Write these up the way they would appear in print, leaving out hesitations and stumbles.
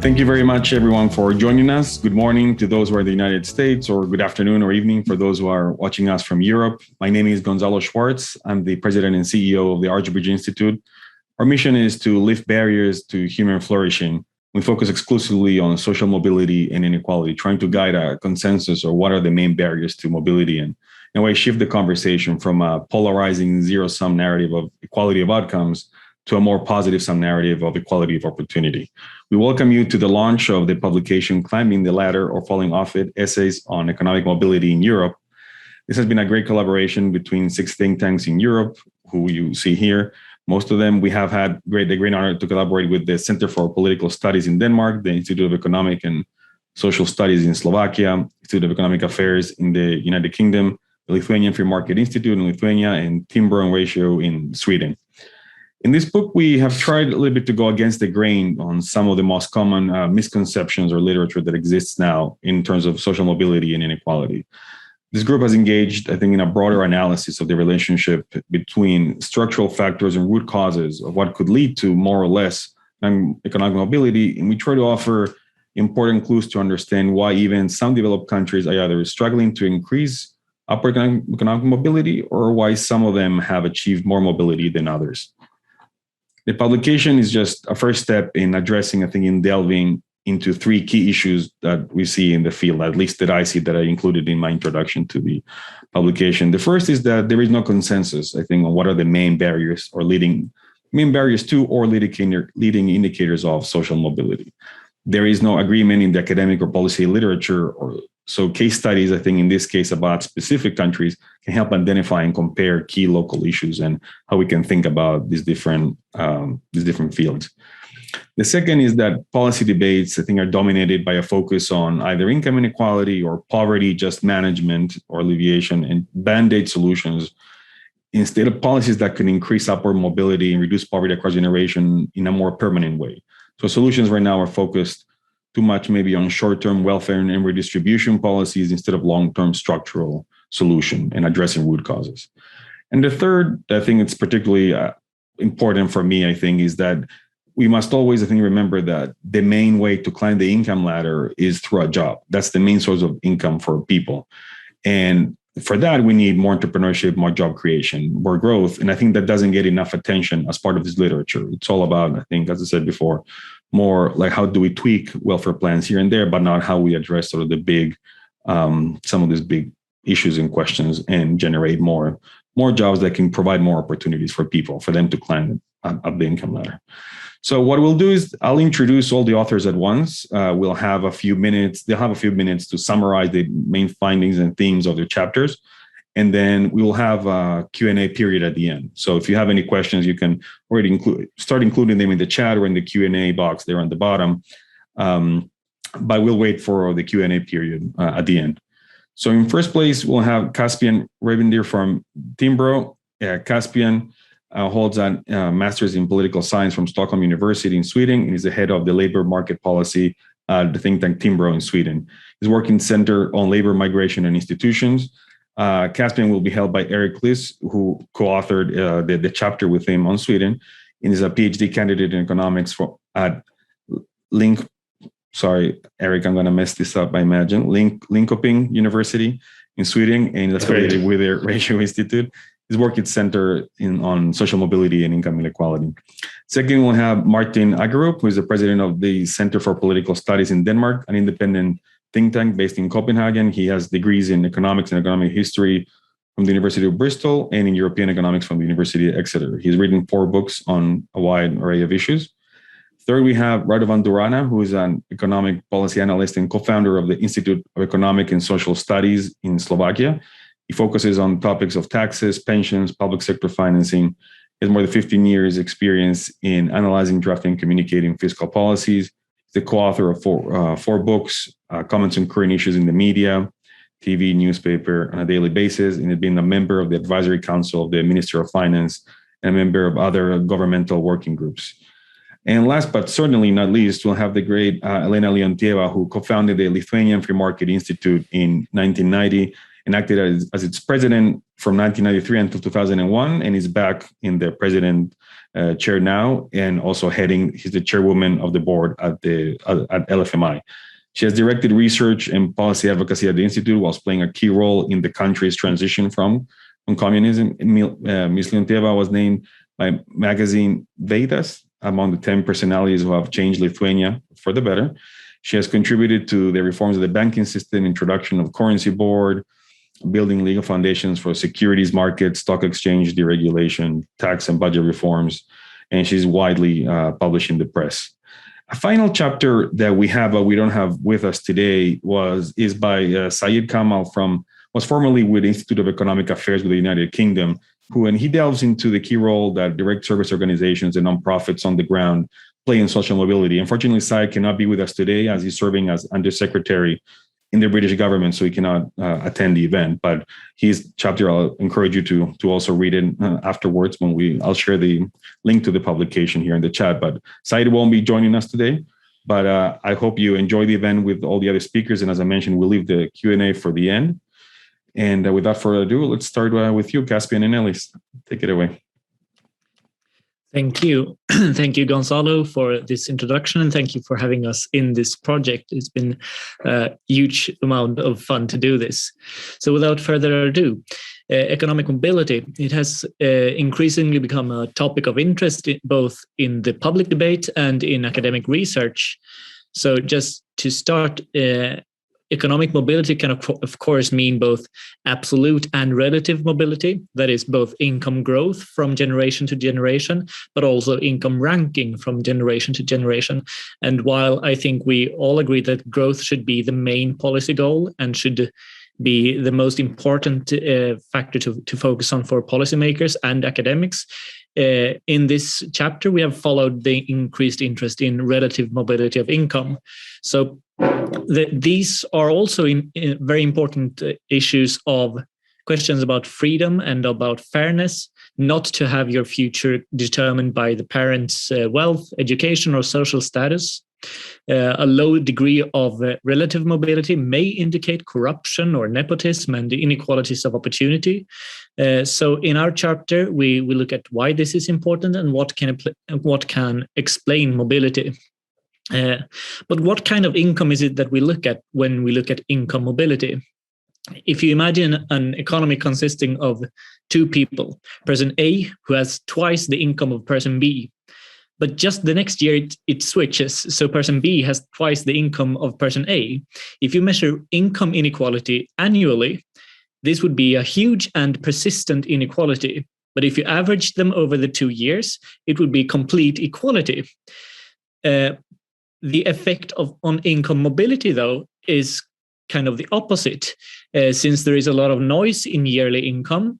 Thank you very much, everyone, for joining us. Good morning to those who are in the United States, or good afternoon or evening for those who are watching us from Europe. My name is Gonzalo Schwarz. I'm the president and CEO of the Archbridge Institute. Our mission is to lift barriers to human flourishing. We focus exclusively on social mobility and inequality, trying to guide a consensus or what are the main barriers to mobility, and in a way shift the conversation from a polarizing zero-sum narrative of equality of outcomes to a more positive sum narrative of equality of opportunity. We welcome you to the launch of the publication Climbing the Ladder or Falling Off It, Essays on Economic Mobility in Europe. This has been a great collaboration between 6 think tanks in Europe, who you see here. Most of them, we have had the great honor to collaborate with the Center for Political Studies in Denmark, the Institute of Economic and Social Studies in Slovakia, Institute of Economic Affairs in the United Kingdom, the Lithuanian Free Market Institute in Lithuania, and Timbro and Ratio in Sweden. In this book, we have tried a little bit to go against the grain on some of the most common misconceptions or literature that exists now in terms of social mobility and inequality. This group has engaged, I think, in a broader analysis of the relationship between structural factors and root causes of what could lead to more or less economic mobility. And we try to offer important clues to understand why even some developed countries are either struggling to increase upward economic mobility or why some of them have achieved more mobility than others. The publication is just a first step in addressing, I think, in delving into 3 key issues that we see in the field, at least that I see, that I included in my introduction to the publication. The first is that there is no consensus, I think, on what are the main barriers or leading to or leading indicators of social mobility. There is no agreement in the academic or policy literature, so case studies, I think, in this case about specific countries can help identify and compare key local issues and how we can think about these different fields. The second is that policy debates, I think, are dominated by a focus on either income inequality or poverty just management or alleviation and band-aid solutions instead of policies that can increase upward mobility and reduce poverty across generation in a more permanent way. So solutions right now are focused too much maybe on short-term welfare and redistribution policies instead of long-term structural solution and addressing root causes. And the third, I think it's particularly important for me, I think, is that we must always, I think, remember that the main way to climb the income ladder is through a job. That's the main source of income for people. And for that, we need more entrepreneurship, more job creation, more growth. And I think that doesn't get enough attention as part of this literature. It's all about, I think, as I said before, more like how do we tweak welfare plans here and there, but not how we address sort of the big, some of these big issues and questions and generate more jobs that can provide more opportunities for people, for them to climb up the income ladder. So what we'll do is I'll introduce all the authors at once. We'll have a few minutes. They'll have a few minutes to summarize the main findings and themes of their chapters. And then we will have a Q&A period at the end. So if you have any questions, you can already start including them in the chat or in the Q&A box there on the bottom. But we'll wait for the Q&A period at the end. So in first place, we'll have Caspian Rehbinder from Timbro. Caspian holds a master's in political science from Stockholm University in Sweden and is the head of the labor market policy at the think tank Timbro in Sweden. His work in Center on Labor Migration and Institutions. Caspian will be held by Erik Liss, who co-authored the chapter with him on Sweden, and is a PhD candidate in economics at Erik, I'm going to mess this up, I imagine, Linköping University in Sweden, and that's affiliated with the Ratio Institute. His work is centered on social mobility and income inequality. Second, we'll have Martin Agerup, who is the president of the Center for Political Studies in Denmark, an independent think tank based in Copenhagen. He has degrees in economics and economic history from the University of Bristol and in European economics from the University of Exeter. He's written 4 books on a wide array of issues. Third, we have Radavan Durana, who is an economic policy analyst and co-founder of the Institute of Economic and Social Studies in Slovakia. He focuses on topics of taxes, pensions, public sector financing. He has more than 15 years experience in analyzing, drafting, and communicating fiscal policies. He's the co-author of 4 books, comments on current issues in the media, TV, newspaper on a daily basis, and has been a member of the advisory council of the Minister of Finance and a member of other governmental working groups. And last but certainly not least, we'll have the great Elena Leontjeva, who co-founded the Lithuanian Free Market Institute in 1990 and acted as its president from 1993 until 2001, and is back in the president chair now, and also he's the chairwoman of the board at LFMI. She has directed research and policy advocacy at the Institute, whilst playing a key role in the country's transition from communism. Ms. Leontjeva was named by magazine Vedas among the 10 personalities who have changed Lithuania for the better. She has contributed to the reforms of the banking system, introduction of currency board, building legal foundations for securities markets, stock exchange deregulation, tax and budget reforms, and she's widely published in the press. A final chapter that we have, but we don't have with us today, is by Syed Kamal was formerly with the Institute of Economic Affairs with the United Kingdom, and he delves into the key role that direct service organizations and nonprofits on the ground play in social mobility. Unfortunately, Syed cannot be with us today as he's serving as undersecretary in the British government, so he cannot attend the event. But his chapter, I'll encourage you to also read it afterwards I'll share the link to the publication here in the chat. But Syed won't be joining us today, but I hope you enjoy the event with all the other speakers. And as I mentioned, we'll leave the Q&A for the end. And without further ado, let's start with you, Caspian and Ellis. Take it away. Thank you. Thank you, Gonzalo, for this introduction, and thank you for having us in this project. It's been a huge amount of fun to do this. So without further ado, economic mobility, it has increasingly become a topic of interest both in the public debate and in academic research. So just to start, economic mobility can, of course, mean both absolute and relative mobility. That is both income growth from generation to generation, but also income ranking from generation to generation. And while I think we all agree that growth should be the main policy goal and should be the most important factor to focus on for policymakers and academics, in this chapter, we have followed the increased interest in relative mobility of income. So these are also in very important issues of questions about freedom and about fairness, not to have your future determined by the parents' wealth, education, or social status. A low degree of relative mobility may indicate corruption or nepotism and the inequalities of opportunity. So in our chapter, we look at why this is important and what can explain mobility. But what kind of income is it that we look at when we look at income mobility? If you imagine an economy consisting of two people, person A, who has twice the income of person B, but just the next year it switches, so person B has twice the income of person A. If you measure income inequality annually, this would be a huge and persistent inequality. But if you average them over the 2 years, it would be complete equality. The effect on income mobility, though, is kind of the opposite, since there is a lot of noise in yearly income.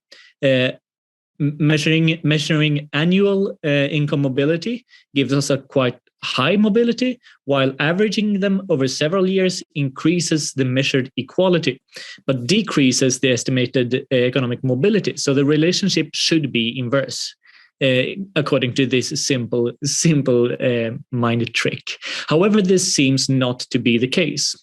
Measuring annual income mobility gives us a quite high mobility, while averaging them over several years increases the measured equality, but decreases the estimated economic mobility. So the relationship should be inverse, according to this simple mind trick. However, this seems not to be the case.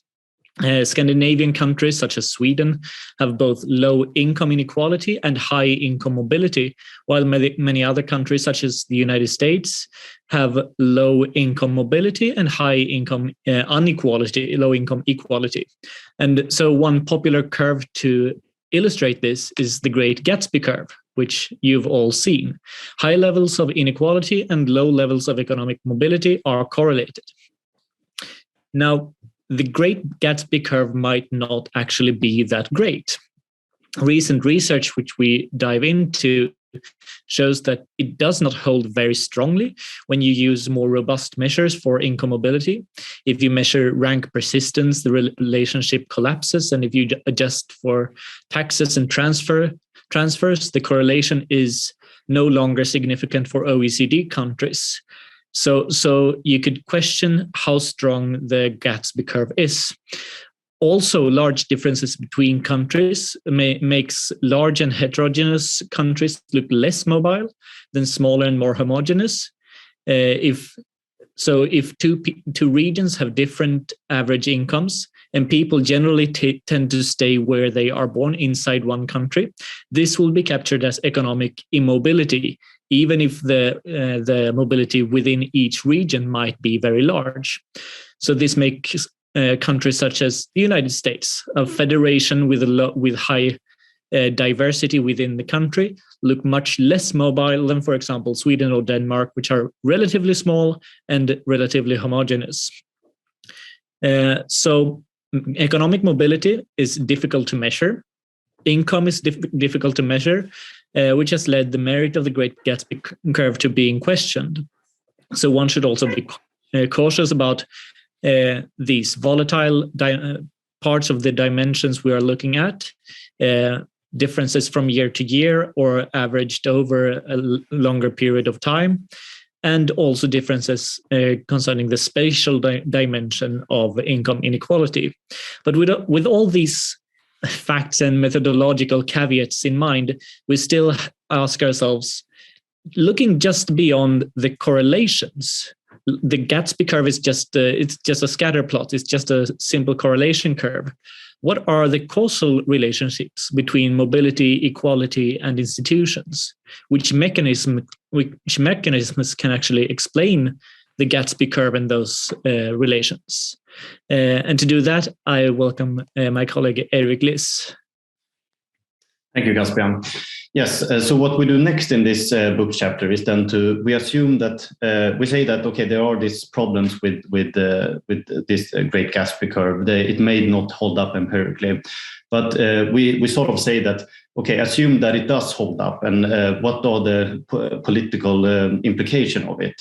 Scandinavian countries such as Sweden have both low income inequality and high income mobility, while many other countries such as the United States have low income mobility and high income inequality, low income equality. And so one popular curve to illustrate this is the Great Gatsby curve, which you've all seen. High levels of inequality and low levels of economic mobility are correlated. Now, the Great Gatsby curve might not actually be that great. Recent research, which we dive into, shows that it does not hold very strongly when you use more robust measures for income mobility. If you measure rank persistence, the relationship collapses, and if you adjust for taxes and transfers, the correlation is no longer significant for OECD countries. So you could question how strong the Gatsby curve is. Also, large differences between countries makes large and heterogeneous countries look less mobile than smaller and more homogeneous. If So if two regions have different average incomes and people generally tend to stay where they are born inside one country, this will be captured as economic immobility, even if the mobility within each region might be very large. So this makes countries such as the United States, a federation with high diversity within the country, look much less mobile than, for example, Sweden or Denmark, which are relatively small and relatively homogeneous. So economic mobility is difficult to measure. Income is difficult to measure, which has led the merit of the Great Gatsby curve to being questioned. So one should also be cautious about these volatile parts of the dimensions we are looking at, differences from year to year or averaged over a longer period of time, and also differences concerning the spatial dimension of income inequality. But with all these facts and methodological caveats in mind, we still ask ourselves, looking just beyond the correlations, the Gatsby curve is it's just a scatter plot. It's just a simple correlation curve. What are the causal relationships between mobility, equality, and institutions? Which mechanisms can actually explain the Gatsby curve and those relations? And to do that, I welcome my colleague Erik Liss. Thank you, Caspian. Yes, so what we do next in this book chapter is then we assume that we say that, okay, there are these problems with this Great Gatsby curve. It may not hold up empirically, but we sort of say that, okay, assume that it does hold up, and what are the political implication of it?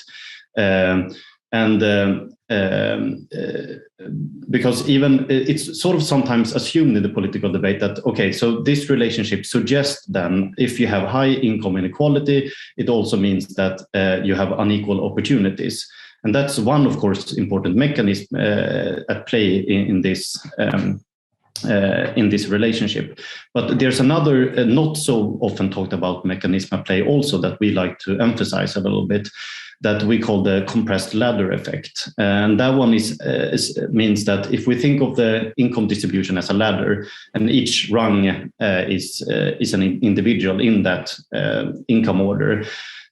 Because even it's sort of sometimes assumed in the political debate that, okay, so this relationship suggests then if you have high income inequality, it also means that you have unequal opportunities. And that's one, of course, important mechanism at play in this relationship. But there's another not so often talked about mechanism at play also that we like to emphasize a little bit, that we call the compressed ladder effect. And that one means that if we think of the income distribution as a ladder, and each rung is an individual in that income order,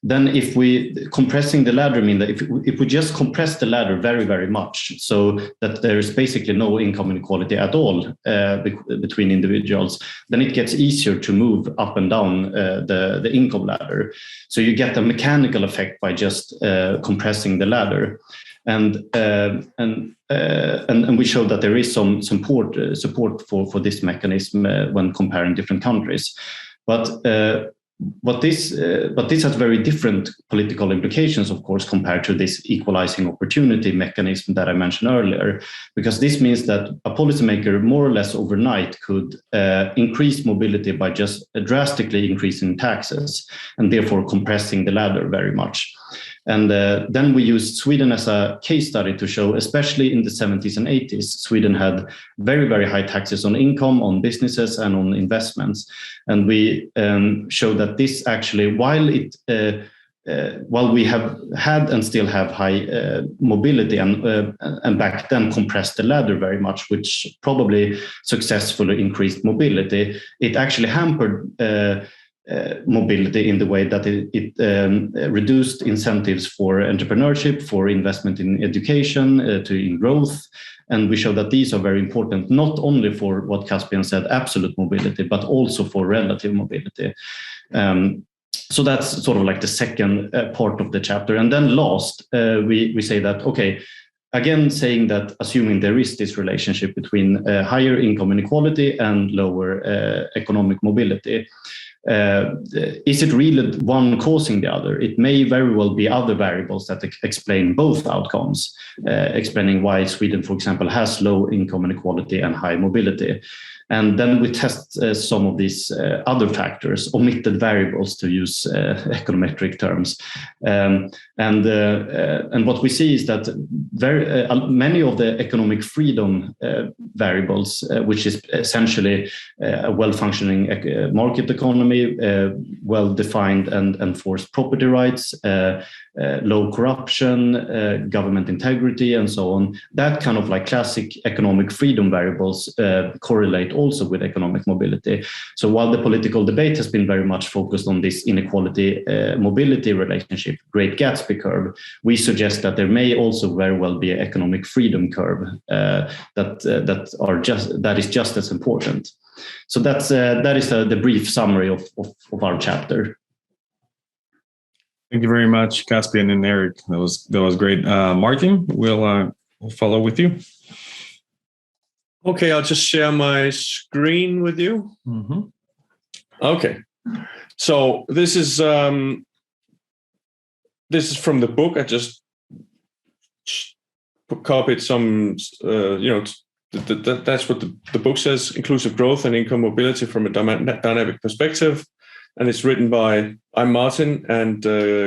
then if we compressing the ladder mean that if we just compress the ladder very, very much, so that there is basically no income inequality at all between individuals, then it gets easier to move up and down the income ladder. So you get a mechanical effect by just compressing the ladder. And we show that there is some support for this mechanism when comparing different countries. But this has very different political implications, of course, compared to this equalizing opportunity mechanism that I mentioned earlier, because this means that a policymaker more or less overnight could increase mobility by just drastically increasing taxes and therefore compressing the ladder very much. And then we used Sweden as a case study to show, especially in the 70s and 80s, Sweden had very, very high taxes on income, on businesses, and on investments. And we showed that this actually, while we have had and still have high mobility and back then compressed the ladder very much, which probably successfully increased mobility, it actually hampered mobility in the way that it reduced incentives for entrepreneurship, for investment in education, in growth. And we show that these are very important, not only for what Caspian said, absolute mobility, but also for relative mobility. So that's sort of like the second part of the chapter. And then last, we say that, okay, again, saying that assuming there is this relationship between higher income inequality and lower economic mobility, is it really one causing the other? It may very well be other variables that explain both outcomes, explaining why Sweden, for example, has low income inequality and high mobility. And then we test some of these other factors, omitted variables, to use econometric terms. And what we see is that many of the economic freedom variables, which is essentially a well-functioning market economy, economy, well-defined and enforced property rights, low corruption, government integrity, and so on. That kind of like classic economic freedom variables correlate also with economic mobility. So while the political debate has been very much focused on this inequality mobility relationship, Great Gatsby curve, we suggest that there may also very well be an economic freedom curve that is just as important. So that is the brief summary of our chapter. Thank you very much, Caspian and Erik. That was great. Martin, we'll follow with you. Okay, I'll just share my screen with you. Mm-hmm. Okay, so this is from the book. I just copied some, that's what the book says: inclusive growth and income mobility from a dynamic perspective. And it's written by, I'm Martin, and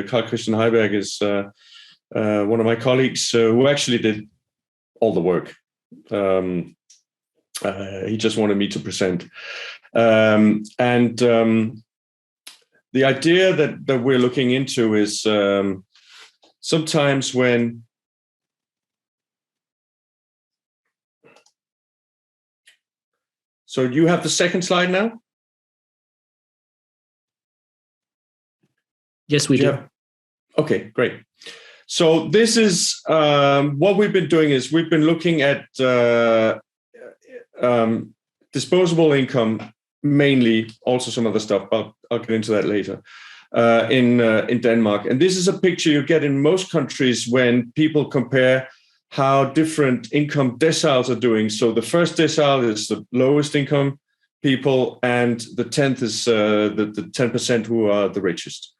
Carl Christian Heiberg is one of my colleagues who actually did all the work. He just wanted me to present. The idea that we're looking into is sometimes when so you have the second slide now? Yes, we do. Okay, great. So this is what we've been doing is we've been looking at disposable income mainly, also some other stuff, but I'll get into that later, in Denmark. And this is a picture you get in most countries when people compare how different income deciles are doing. So the first decile is the lowest income people, and the 10th is the 10% who are the richest.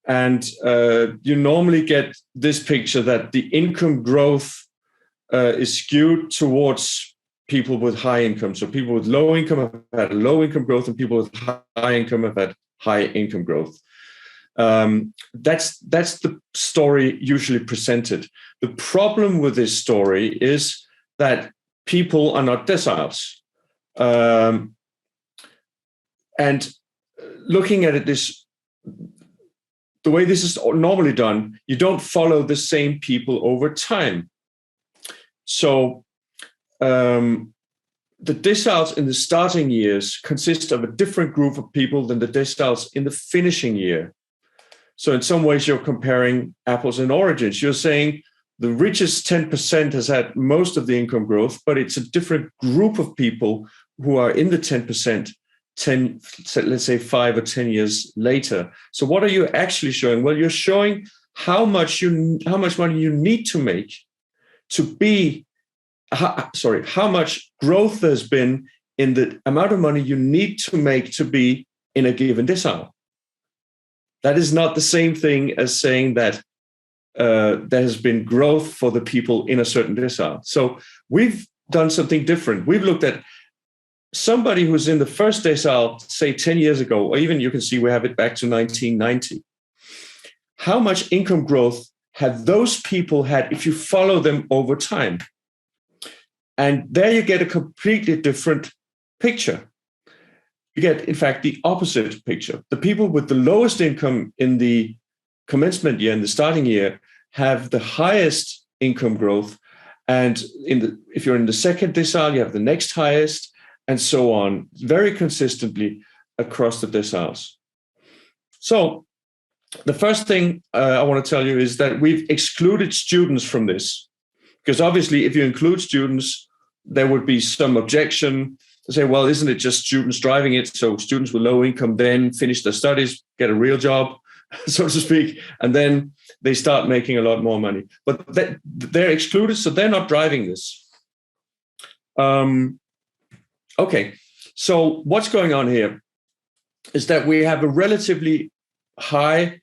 And you normally get this picture that the income growth is skewed towards people with high income. So people with low income have had low income growth, and people with high income have had high income growth. That's the story usually presented. The problem with this story is that people are not deciles. And looking at it, the way this is normally done, you don't follow the same people over time. So the deciles in the starting years consist of a different group of people than the deciles in the finishing year. So in some ways, you're comparing apples and oranges. You're saying the richest 10% has had most of the income growth, but it's a different group of people who are in the 10%, let's say 5 or 10 years later. So what are you actually showing? Well, you're showing how much money you need to make to be, how much growth there's been in the amount of money you need to make to be in a given decile. That is not the same thing as saying that there has been growth for the people in a certain decile. So we've done something different. We've looked at somebody who's in the first decile, say 10 years ago, or even you can see we have it back to 1990. How much income growth have those people had if you follow them over time? And there you get a completely different picture. You get, in fact, the opposite picture. The people with the lowest income in the commencement year, in the starting year, have the highest income growth. And if you're in the second decile, you have the next highest, and so on, very consistently across the deciles. So the first thing I want to tell you is that we've excluded students from this, because obviously if you include students, there would be some objection to say, well, isn't it just students driving it? So students with low income then finish their studies, get a real job, so to speak, and then they start making a lot more money. But they're excluded, so they're not driving this. Okay, so what's going on here is that we have a relatively high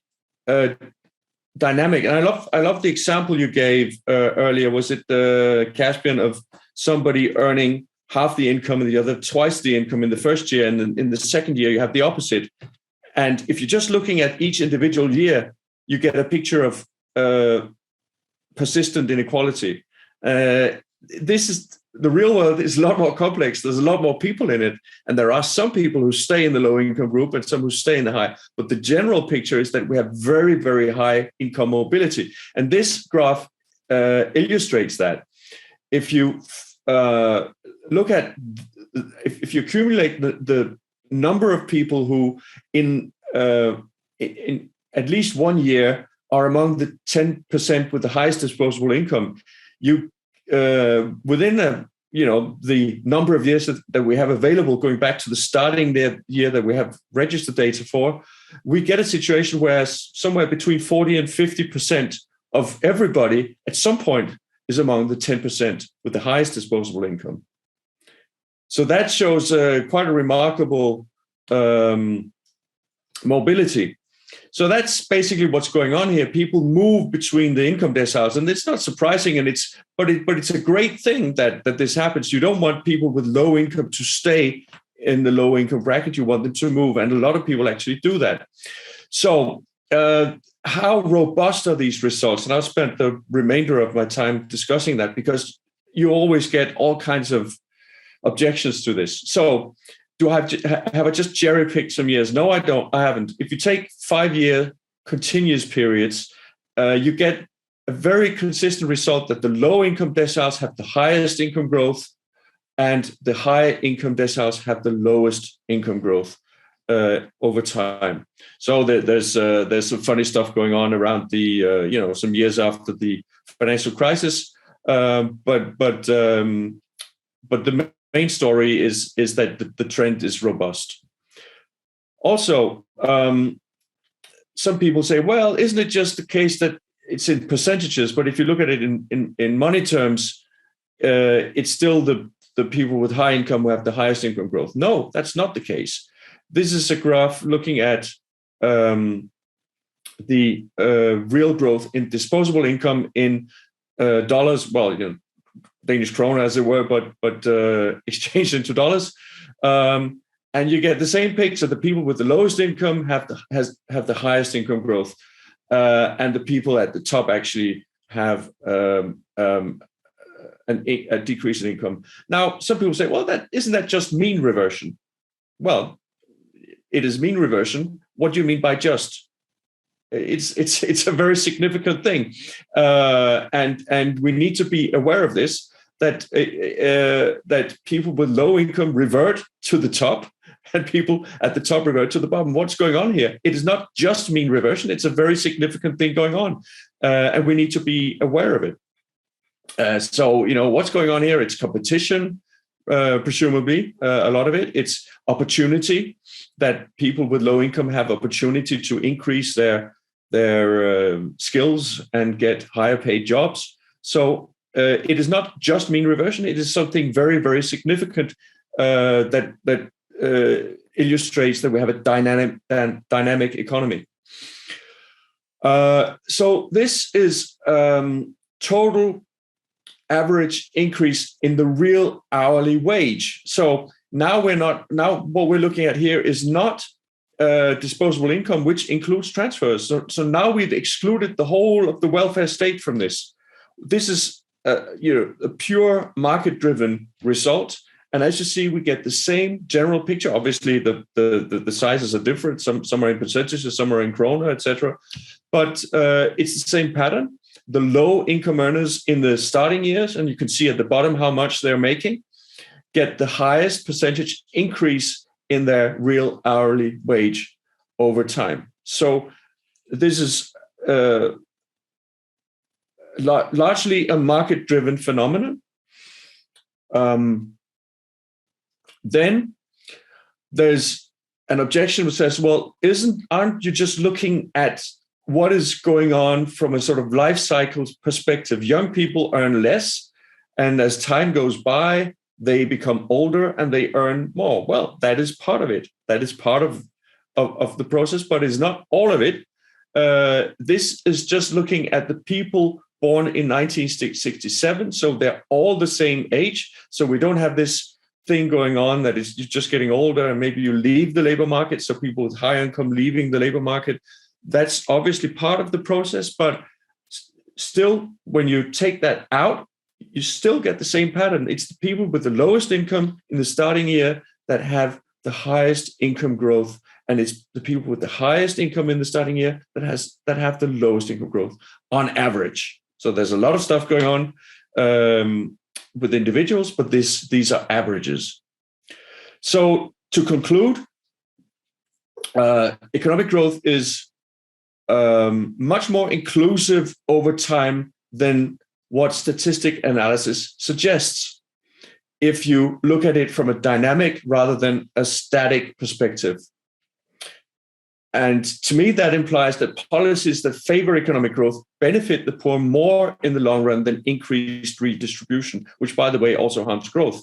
dynamic, and I love the example you gave earlier. Was it Caspian, of somebody earning half the income and the other twice the income in the first year, and then in the second year you have the opposite. And if you're just looking at each individual year, you get a picture of persistent inequality. This is the real world is a lot more complex. There's a lot more people in it. And there are some people who stay in the low income group and some who stay in the high. But the general picture is that we have very, very high income mobility. And this graph illustrates that. If you look at, if you accumulate the number of people who in at least 1 year are among the 10% with the highest disposable income, you within the number of years that we have available, going back to the starting year that we have registered data for, we get a situation where somewhere between 40 and 50% of everybody at some point is among the 10% with the highest disposable income. So that shows quite a remarkable mobility. So that's basically what's going on here. People move between the income deciles, and it's not surprising, and but it's a great thing that this happens. You don't want people with low income to stay in the low income bracket. You want them to move, and a lot of people actually do that. So how robust are these results? And I'll spend the remainder of my time discussing that, because you always get all kinds of objections to this. So have I just cherry picked some years? No, I don't. I haven't. If you take 5-year continuous periods, you get a very consistent result that the low income deciles have the highest income growth, and the high income deciles have the lowest income growth over time. So there's some funny stuff going on around the some years after the financial crisis, but the main story is that the trend is robust. Also, some people say, well, isn't it just the case that it's in percentages? But if you look at it in money terms, it's still the people with high income who have the highest income growth. No, that's not the case. This is a graph looking at the real growth in disposable income in dollars. Well, Danish krone, as it were, but exchanged into dollars, and you get the same picture. The people with the lowest income have the highest income growth, and the people at the top actually have a decrease in income. Now, some people say, well, isn't that just mean reversion? Well, it is mean reversion. What do you mean by just? It's a very significant thing, and we need to be aware of this. That people with low income revert to the top, and people at the top revert to the bottom. What's going on here? It is not just mean reversion. It's a very significant thing going on, and we need to be aware of it. So, what's going on here? It's competition, presumably, a lot of it. It's opportunity, that people with low income have opportunity to increase their skills and get higher paid jobs. So it is not just mean reversion. It is something very, very significant that illustrates that we have a dynamic economy. So this is total average increase in the real hourly wage. So now what we're looking at here is not disposable income, which includes transfers. So now we've excluded the whole of the welfare state from this. This is a pure market-driven result. And as you see, we get the same general picture. Obviously, the sizes are different. Some are in percentages, some are in krona, etc. But it's the same pattern. The low income earners in the starting years, and you can see at the bottom how much they're making, get the highest percentage increase in their real hourly wage over time. So this is largely a market-driven phenomenon. Then there's an objection which says, well, aren't you just looking at what is going on from a sort of life cycle perspective? Young people earn less, and as time goes by, they become older and they earn more. Well, that is part of it. That is part of the process, but it's not all of it. This is just looking at the people born in 1967. So they're all the same age. So we don't have this thing going on that is you're just getting older and maybe you leave the labor market. So people with high income leaving the labor market, that's obviously part of the process. But still, when you take that out, you still get the same pattern. It's the people with the lowest income in the starting year that have the highest income growth, and it's the people with the highest income in the starting year that have the lowest income growth on average. So there's a lot of stuff going on with individuals, but these are averages. So to conclude, economic growth is much more inclusive over time than what statistic analysis suggests, if you look at it from a dynamic rather than a static perspective. And to me, that implies that policies that favor economic growth benefit the poor more in the long run than increased redistribution, which, by the way, also harms growth.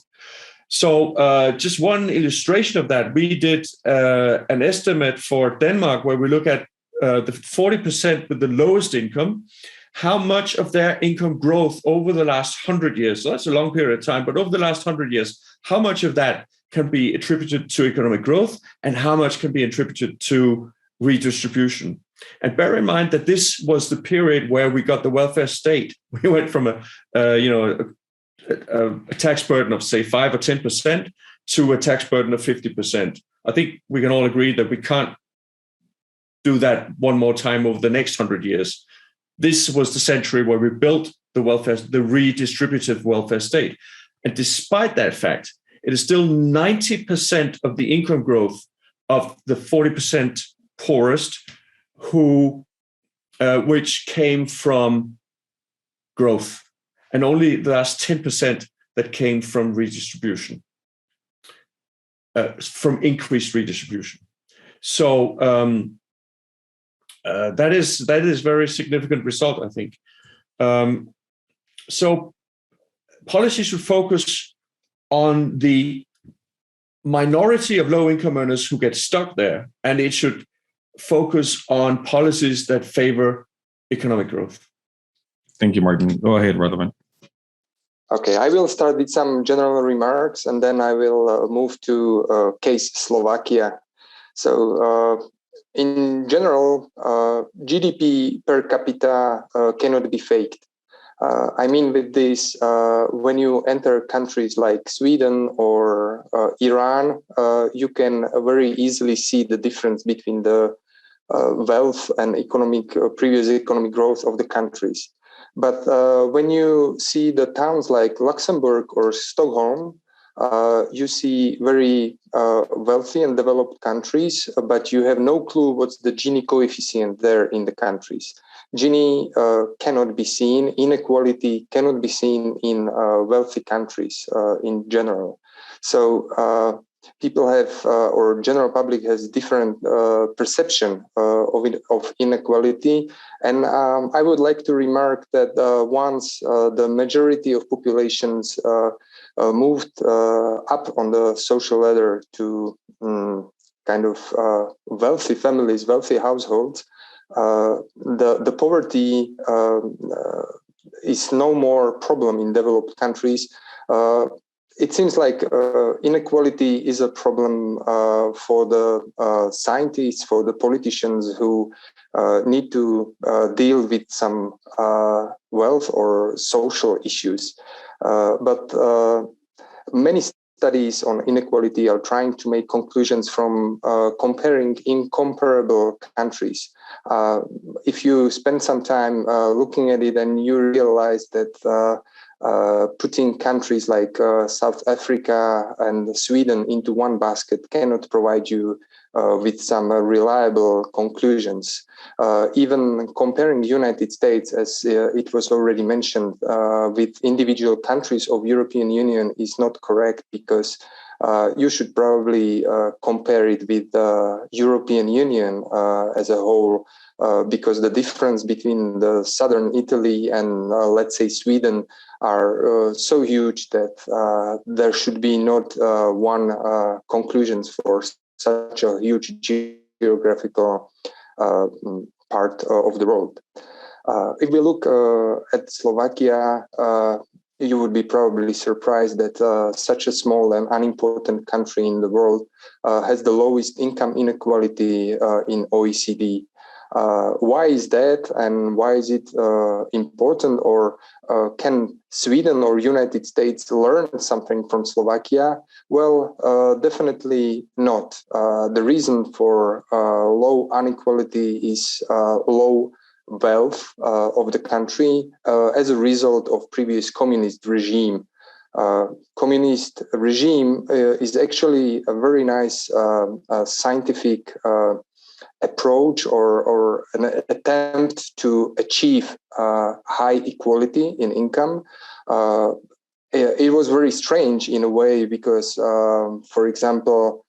So just one illustration of that, we did an estimate for Denmark where we look at the 40% with the lowest income, how much of their income growth over the last 100 years, so that's a long period of time, but over the last 100 years, how much of that can be attributed to economic growth and how much can be attributed to redistribution. And bear in mind that this was the period where we got the welfare state. We went from a tax burden of, say, 5 or 10% to a tax burden of 50%. I think we can all agree that we can't do that one more time over the next 100 years. This was the century where we built the redistributive welfare state. And despite that fact, it is still 90% of the income growth of the 40% poorest which came from growth, and only the last 10% that came from redistribution, from increased redistribution. So that is very significant result, I think. So policy should focus on the minority of low-income earners who get stuck there, and it should focus on policies that favor economic growth. Thank you, Martin. Go ahead, Radavan. Okay, I will start with some general remarks, and then I will move to case Slovakia. So in general, GDP per capita cannot be faked. I mean with this, when you enter countries like Sweden or Iran, you can very easily see the difference between the wealth and previous economic growth of the countries. But when you see the towns like Luxembourg or Stockholm, you see very wealthy and developed countries, but you have no clue what's the Gini coefficient there in the countries. Gini cannot be seen, inequality cannot be seen in wealthy countries in general. So people have, or general public has different perception of inequality. And I would like to remark that once the majority of populations moved up on the social ladder to kind of wealthy families, wealthy households, the poverty is no more problem in developed countries. It seems like inequality is a problem for the scientists, for the politicians who need to deal with some wealth or social issues. But many studies on inequality are trying to make conclusions from comparing incomparable countries. If you spend some time looking at it, and you realize that putting countries like South Africa and Sweden into one basket cannot provide you with some reliable conclusions. Even comparing the United States, as it was already mentioned, with individual countries of European Union is not correct, because you should probably compare it with the European Union as a whole, because the difference between the southern Italy and let's say Sweden are so huge that there should be not one conclusions for such a huge geographical part of the world. If we look at Slovakia, you would be probably surprised that such a small and unimportant country in the world has the lowest income inequality in OECD. Why is that, and why is it important? Or can Sweden or United States learn something from Slovakia? Well, definitely not. The reason for low inequality is low wealth of the country as a result of previous communist regime. Communist regime is actually a very nice scientific approach or an attempt to achieve high equality in income. It was very strange in a way because, for example,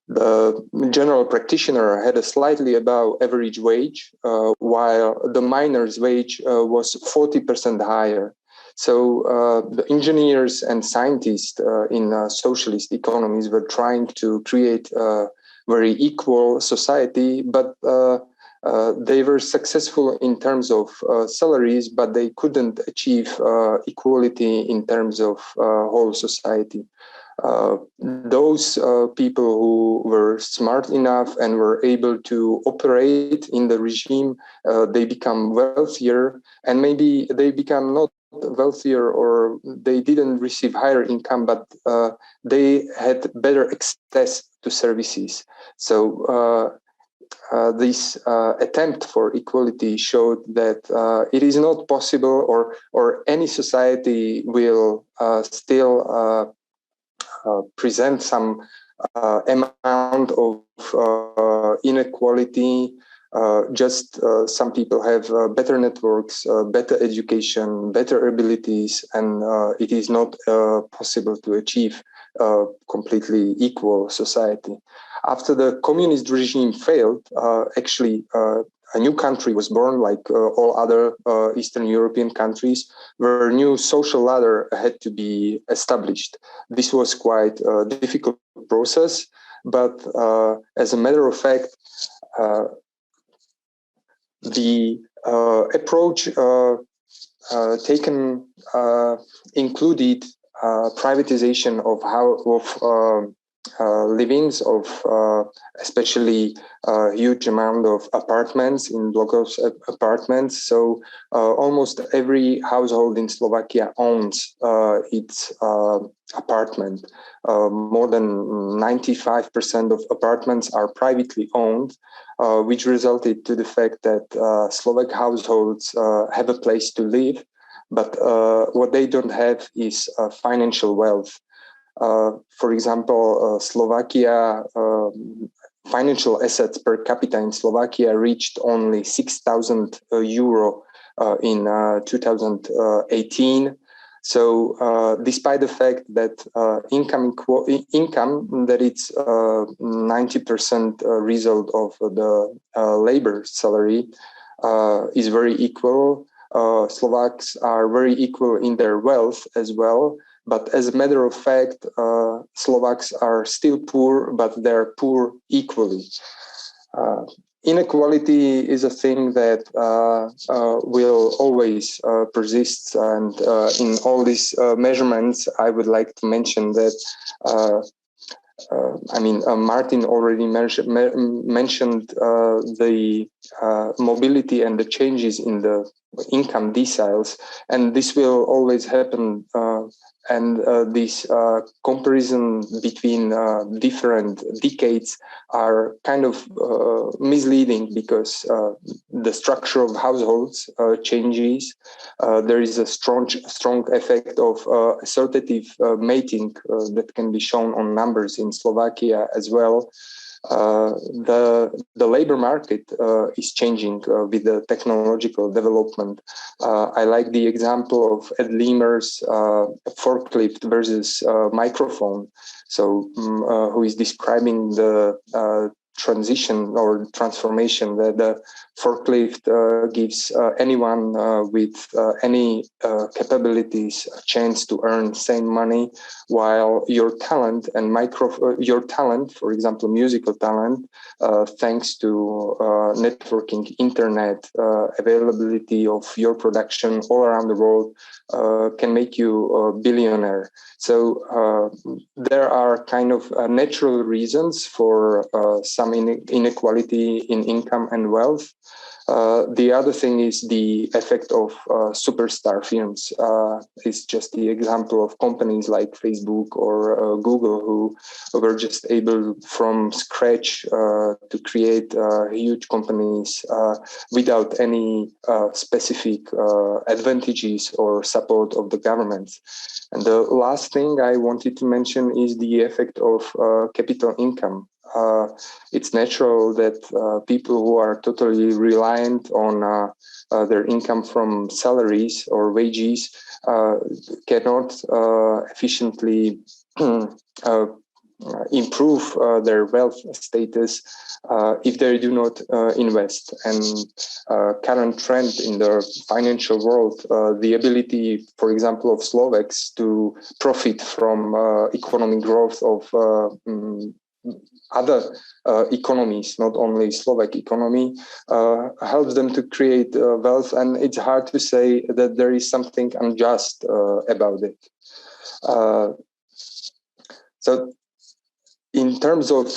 the general practitioner had a slightly above average wage, while the miner's wage was 40% higher. So the engineers and scientists in socialist economies were trying to create a very equal society, but they were successful in terms of salaries, but they couldn't achieve equality in terms of whole society. Those people who were smart enough and were able to operate in the regime, they become wealthier, and maybe they become not wealthier or they didn't receive higher income, but they had better access to services. So this attempt for equality showed that it is not possible, or any society will still present some amount of inequality. Just some people have better networks, better education, better abilities, and it is not possible to achieve a completely equal society. After the communist regime failed, actually a new country was born, like all other Eastern European countries, where a new social ladder had to be established. This was quite a difficult process, but as a matter of fact, the approach taken included privatization of livings of especially a huge amount of apartments in blocks of apartments. So almost every household in Slovakia owns its apartment. More than 95% of apartments are privately owned, which resulted to the fact that Slovak households have a place to live, but what they don't have is financial wealth. For example, Slovakia financial assets per capita in Slovakia reached only 6,000 euro in 2018. So, despite the fact that income that it's 90% result of the labor salary is very equal. Slovaks are very equal in their wealth as well. But as a matter of fact, Slovaks are still poor, but they're poor equally. Inequality is a thing that will always persist. And in all these measurements, I would like to mention that Martin already mentioned the mobility and the changes in the income deciles, and this will always happen. And this comparison between different decades are kind of misleading because the structure of households changes. There is a strong effect of assortative mating that can be shown on numbers in Slovakia as well. The labor market is changing with the technological development. I like the example of Ed Lemmer's forklift versus microphone. So, who is describing the transition or transformation that the forklift gives anyone with any capabilities a chance to earn same money, while your talent and your talent, for example, musical talent, thanks to networking, internet, availability of your production all around the world, can make you a billionaire. So there are kind of natural reasons for some some inequality in income and wealth. The other thing is the effect of superstar firms. It's just the example of companies like Facebook or Google who were just able from scratch to create huge companies without any specific advantages or support of the government. And the last thing I wanted to mention is the effect of capital income. It's natural that people who are totally reliant on their income from salaries or wages cannot efficiently improve their wealth status if they do not invest. And current trend in the financial world, the ability, for example, of Slovaks to profit from economic growth of other economies, not only Slovak economy, helps them to create wealth. And it's hard to say that there is something unjust about it. So in terms of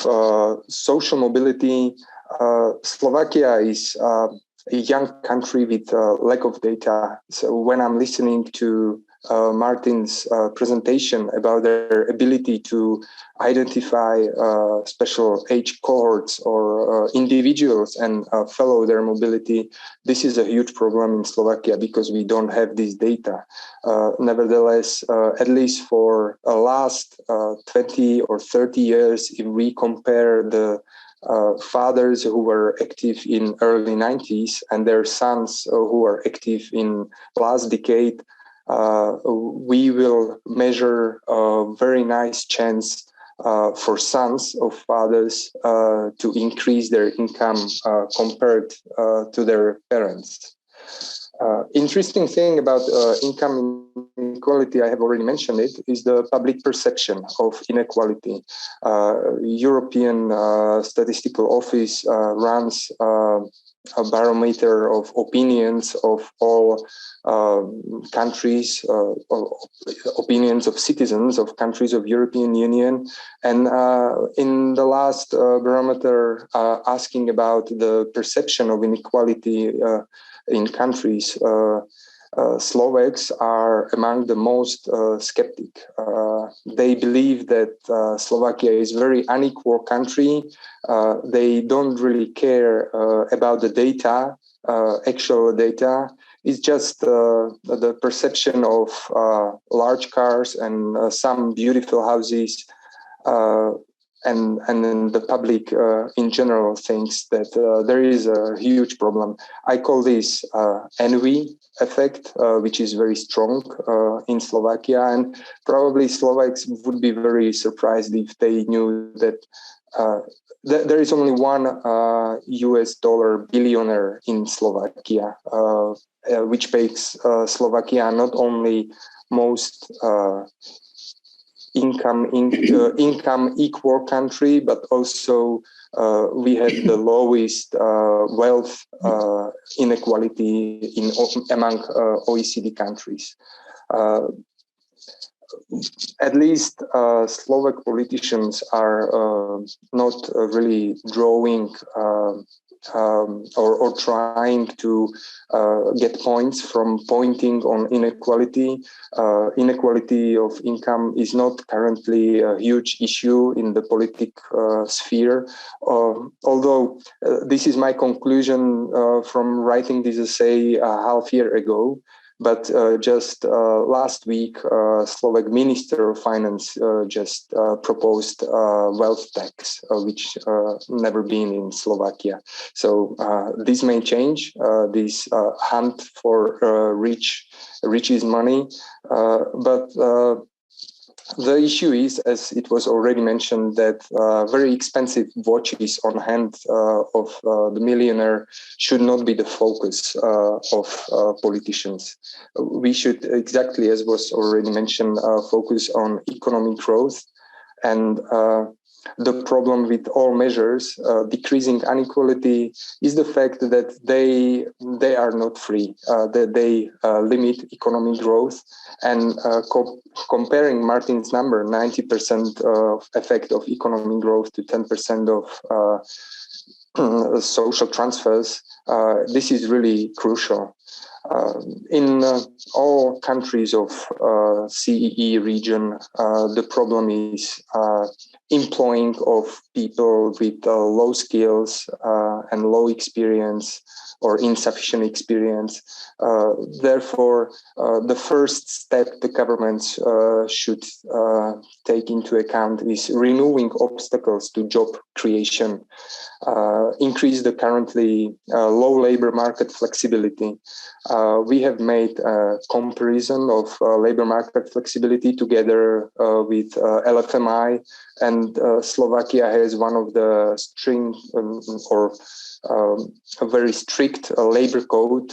social mobility, Slovakia is a young country with lack of data. So when I'm listening to Martin's presentation about their ability to identify special age cohorts or individuals and follow their mobility, this is a huge problem in Slovakia because we don't have this data. Nevertheless, at least for the last 20 or 30 years, if we compare the fathers who were active in early 90s and their sons who are active in last decade, we will measure a very nice chance for sons of fathers to increase their income compared to their parents. Interesting thing about income inequality, I have already mentioned it, is the public perception of inequality. European Statistical Office runs a barometer of opinions of all countries, opinions of citizens of countries of European Union. And in the last barometer asking about the perception of inequality in countries, Slovaks are among the most skeptic. They believe that Slovakia is a very unequal country. They don't really care about the data, actual data. It's just the perception of large cars and some beautiful houses. And then the public in general thinks that there is a huge problem. I call this envy effect, which is very strong in Slovakia. And probably Slovaks would be very surprised if they knew that there is only one US dollar billionaire in Slovakia, which makes Slovakia not only most income equal country, but also we have the lowest wealth inequality among OECD countries. At least Slovak politicians are not really drawing or trying to get points from pointing on inequality. Inequality of income is not currently a huge issue in the political sphere, although this is my conclusion from writing this essay a half year ago. But just last week, Slovak Minister of Finance just proposed wealth tax, which never been in Slovakia. So this may change, this hunt for rich's money, but the issue is, as it was already mentioned, that very expensive watches on hand of the millionaire should not be the focus of politicians. We should, exactly as was already mentioned, focus on economic growth. And the problem with all measures decreasing inequality is the fact that they are not free, that they limit economic growth. And comparing Martin's number, 90% of effect of economic growth to 10% of social transfers, this is really crucial. In all countries of CEE region, the problem is employing of people with low skills and low experience or insufficient experience. Therefore, the first step the governments should take into account is removing obstacles to job creation, increase the currently low labor market flexibility. We have made a comparison of labor market flexibility together with LFMI, and Slovakia has one of the a very strict labor code,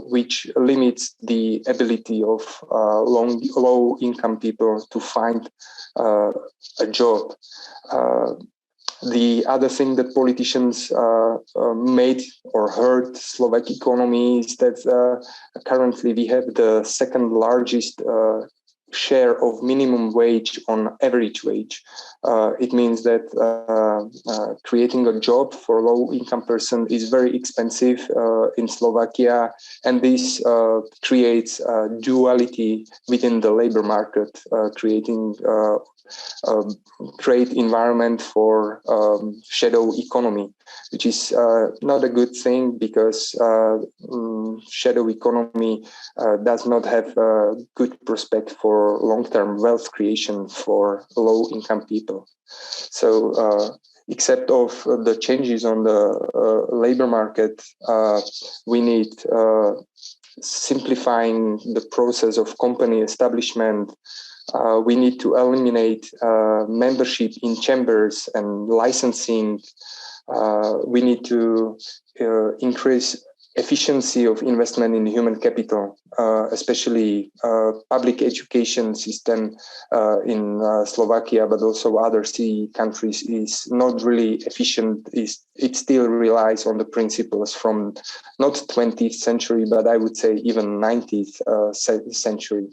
which limits the ability of low-income people to find a job. The other thing that politicians made or hurt Slovak economy is that currently we have the second largest share of minimum wage on average wage. It means that creating a job for a low-income person is very expensive in Slovakia, and this creates a duality within the labor market, creating a great environment for shadow economy, which is not a good thing, because shadow economy does not have a good prospect for long-term wealth creation for low-income people. So except of the changes on the labor market, we need simplifying the process of company establishment. We need to eliminate membership in chambers and licensing. We need to increase efficiency of investment in human capital, especially public education system in Slovakia, but also other CEE countries is not really efficient. It still relies on the principles from not 20th century, but I would say even 19th century.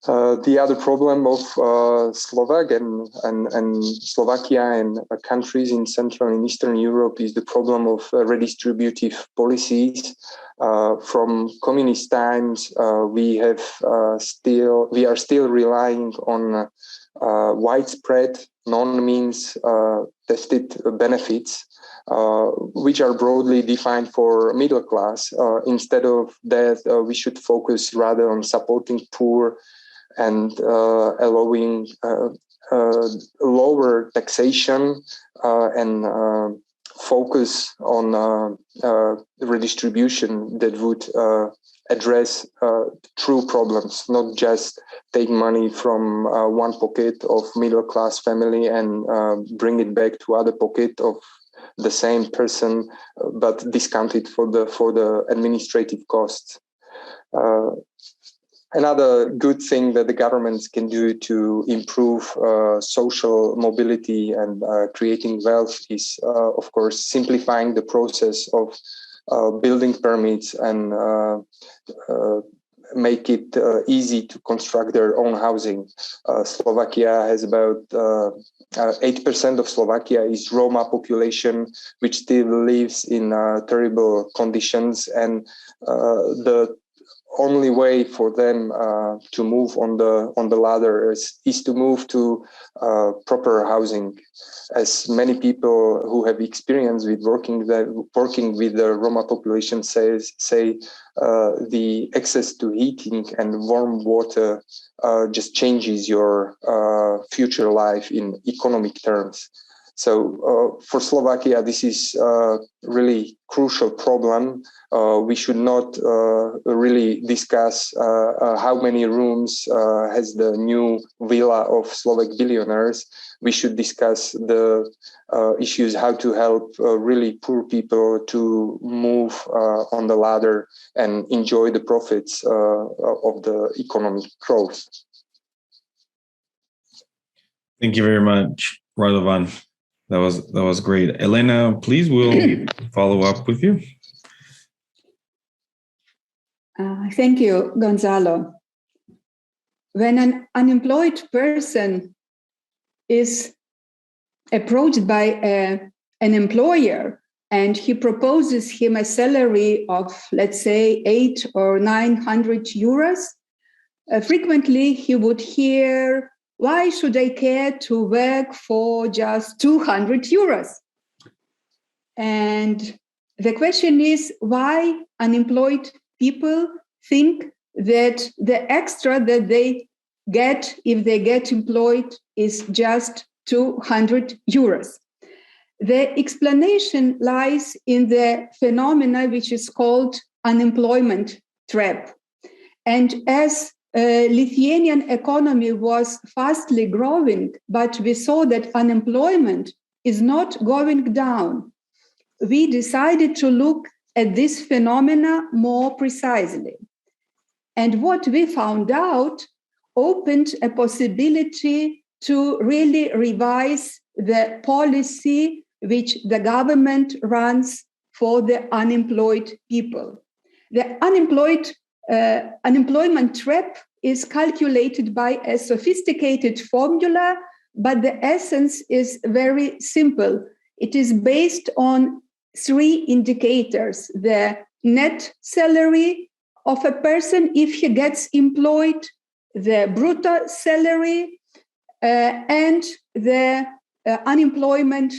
The other problem of Slovakia and countries in Central and Eastern Europe is the problem of redistributive policies. From communist times, we are still relying on widespread non-means tested benefits, which are broadly defined for middle class. Instead of that, we should focus rather on supporting poor and allowing lower taxation and focus on redistribution that would address true problems, not just take money from one pocket of middle-class family and bring it back to other pocket of the same person, but discount it for the administrative costs. Another good thing that the governments can do to improve social mobility and creating wealth is, of course, simplifying the process of building permits and make it easy to construct their own housing. Slovakia has about 8% of Slovakia is Roma population, which still lives in terrible conditions, and the only way for them to move on the ladder is to move to proper housing. As many people who have experience with working with the Roma population say the access to heating and warm water just changes your future life in economic terms. So for Slovakia, this is a really crucial problem. We should not really discuss how many rooms has the new villa of Slovak billionaires. We should discuss the issues how to help really poor people to move on the ladder and enjoy the profits of the economic growth. Thank you very much, Radavan. That was great. Elena, please, we'll follow up with you. Thank you, Gonzalo. When an unemployed person is approached by an employer and he proposes him a salary of, let's say, 800 or 900 euros, frequently he would hear, why should I care to work for just 200 euros? And the question is, why unemployed people think that the extra that they get if they get employed is just 200 euros. The explanation lies in the phenomena which is called unemployment trap. And as Lithuanian economy was fastly growing, but we saw that unemployment is not going down, we decided to look at this phenomena more precisely. And what we found out opened a possibility to really revise the policy which the government runs for the unemployed people. The unemployment trap is calculated by a sophisticated formula, but the essence is very simple. It is based on 3 indicators: the net salary of a person if he gets employed, the brutto salary, and the unemployment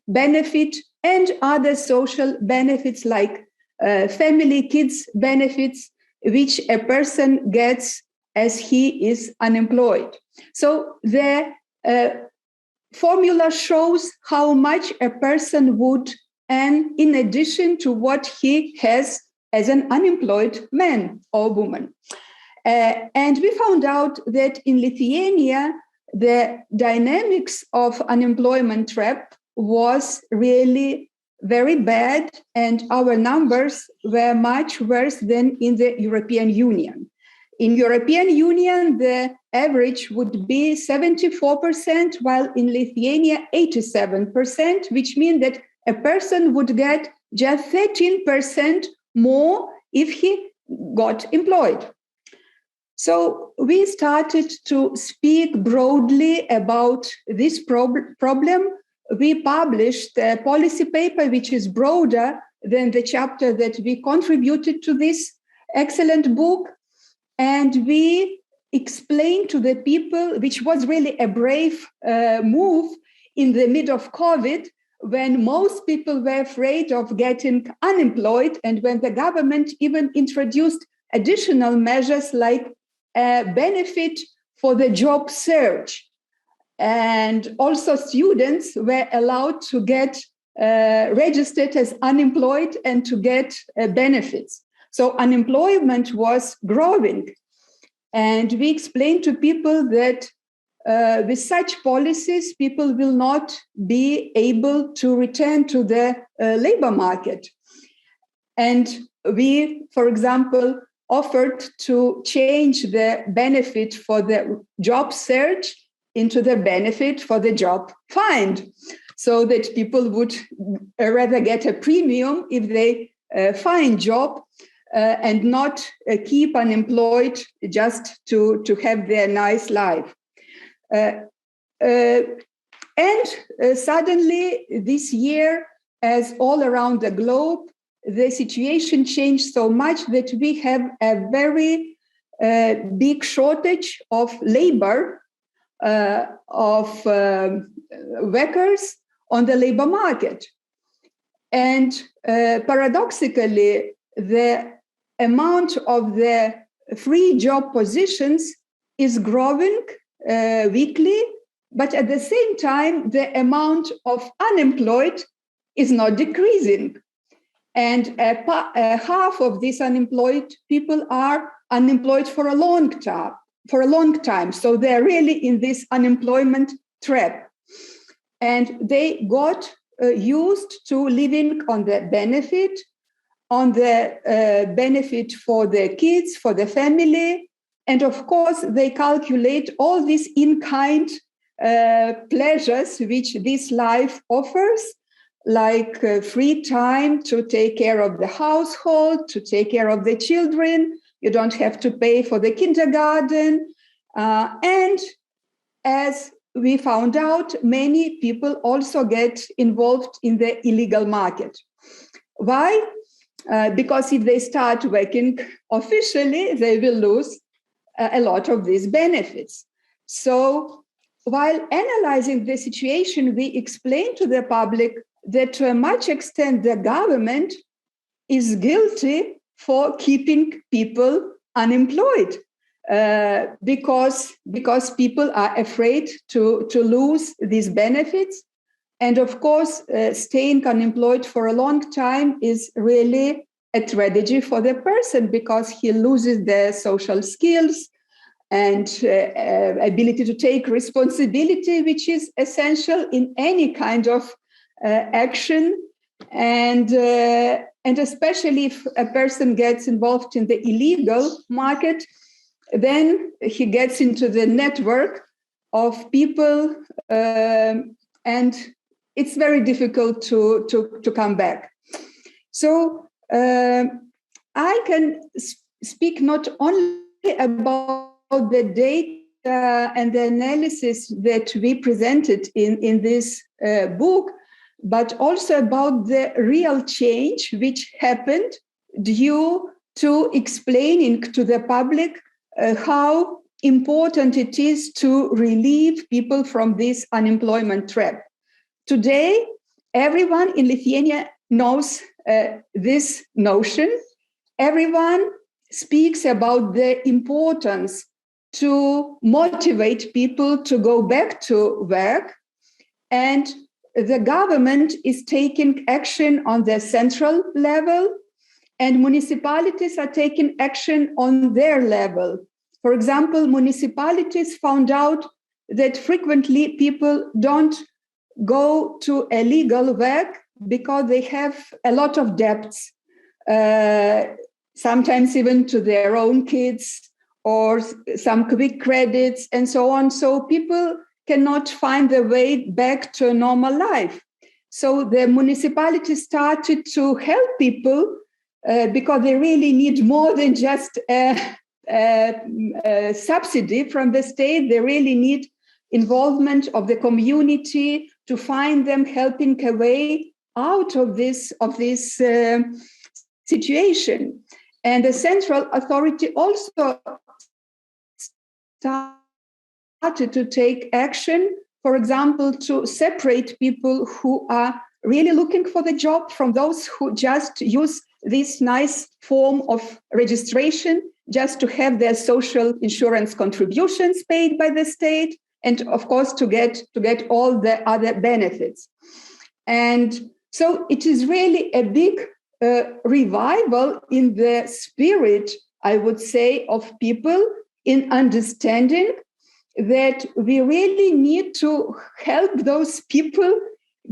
benefit and other social benefits like family kids benefits, which a person gets as he is unemployed. So the formula shows how much a person would earn in addition to what he has as an unemployed man or woman. And we found out that in Lithuania, the dynamics of unemployment trap was really very bad, and our numbers were much worse than in the European Union. In European Union, the average would be 74%, while in Lithuania, 87%, which means that a person would get just 13% more if he got employed. So we started to speak broadly about this problem. We published a policy paper which is broader than the chapter that we contributed to this excellent book. And we explained to the people, which was really a brave move in the middle of COVID, when most people were afraid of getting unemployed, and when the government even introduced additional measures like a benefit for the job search. And also students were allowed to get registered as unemployed and to get benefits. So unemployment was growing. And we explained to people that with such policies, people will not be able to return to the labor market. And we, for example, offered to change the benefit for the job search into the benefit for the job find, so that people would rather get a premium if they find job and not keep unemployed just to have their nice life. Suddenly this year, as all around the globe, the situation changed so much that we have a very big shortage of labor, of workers on the labor market. And paradoxically, the amount of the free job positions is growing weekly, but at the same time, the amount of unemployed is not decreasing. And half of these unemployed people are unemployed for a long time. So they're really in this unemployment trap. And they got used to living on the benefit, for the kids, for the family. And of course, they calculate all these in-kind pleasures which this life offers, like free time to take care of the household, to take care of the children. You don't have to pay for the kindergarten. And as we found out, many people also get involved in the illegal market. Why? Because if they start working officially, they will lose a lot of these benefits. So while analyzing the situation, we explain to the public that to a much extent the government is guilty for keeping people unemployed because people are afraid to lose these benefits. And of course, staying unemployed for a long time is really a tragedy for the person because he loses their social skills and ability to take responsibility, which is essential in any kind of action. And especially if a person gets involved in the illegal market, then he gets into the network of people and it's very difficult to come back. So I can speak not only about the data and the analysis that we presented in this book, but also about the real change which happened due to explaining to the public how important it is to relieve people from this unemployment trap. Today, everyone in Lithuania knows this notion. Everyone speaks about the importance to motivate people to go back to work. And the government is taking action on the central level, and municipalities are taking action on their level. For example, municipalities found out that frequently people don't go to illegal work because they have a lot of debts, sometimes even to their own kids or some quick credits and so on. So people cannot find their way back to a normal life. So the municipality started to help people because they really need more than just a subsidy from the state. They really need involvement of the community to find them helping a way out of this situation. And the central authority also started to take action, for example, to separate people who are really looking for the job from those who just use this nice form of registration just to have their social insurance contributions paid by the state, and of course to get all the other benefits. And so it is really a big revival in the spirit, I would say, of people in understanding that we really need to help those people